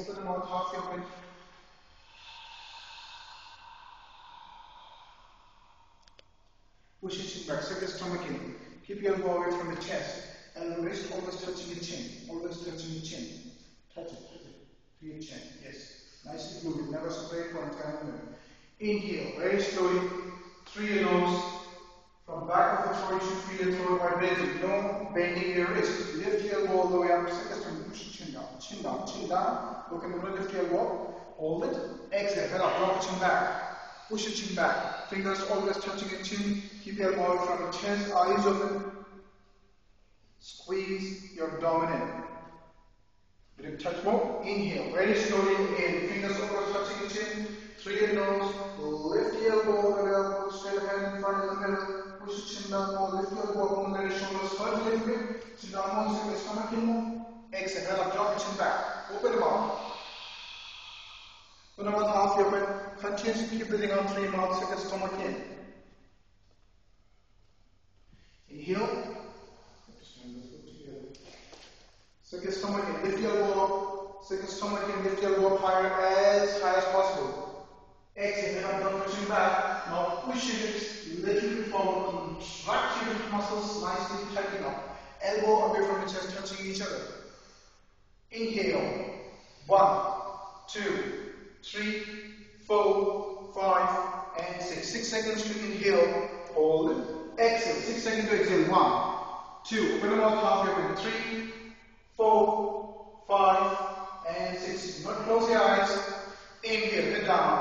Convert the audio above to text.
Open the mouth, half open. Push your chin back, suck your stomach in. Keep your elbow away from the chest. And the wrist always touching your chin. Always touching your chin. Touch it. To your chin. Yes. Nicely fluid. Never separate one time. Inhale. Very slowly. Through your nose. From back of the throat, you should feel your throat vibrating. No bending your wrist. Lift your elbow all the way up. Suck your stomach. Push your chin down. Chin down. Chin down. Look in the middle. Lift your elbow. Hold it. Exhale. Head up. Drop your chin back. Push your chin back. Fingers always touching your chin. Keep your elbow out from your chest. Eyes open. Squeeze your abdomen in. Little touch more. Inhale. Very slowly inhale. Fingers always touching your chin. Through your nose. Lift your elbow all the way up. Put straight ahead in front of the middle. Push your chin down more. Lift your elbow up. Let your shoulders hurt a little bit. Chin down more. Sink your stomach in more. Exhale. Head up. Drop your chin back. Open the mouth. Open the mouth half open. Continue to keep breathing out through your mouth. Sink your stomach in. Inhale. Sink your stomach in. Lift your elbow up. Sink your stomach in. Lift your elbow up as high as possible. Exhale. Head up. Drop your chin back. Now push your hips a little bit forward. Contract your hip muscles nicely. Tighten up. Elbow away from the chest, touching each other. Inhale. 1, 2, 3, 4, 5, and 6. 6 seconds to inhale. Hold it. Exhale. 6 seconds to exhale. 1, 2. Open the mouth half open. 3, 4, 5, and 6. Do not close your eyes. Inhale. Head down.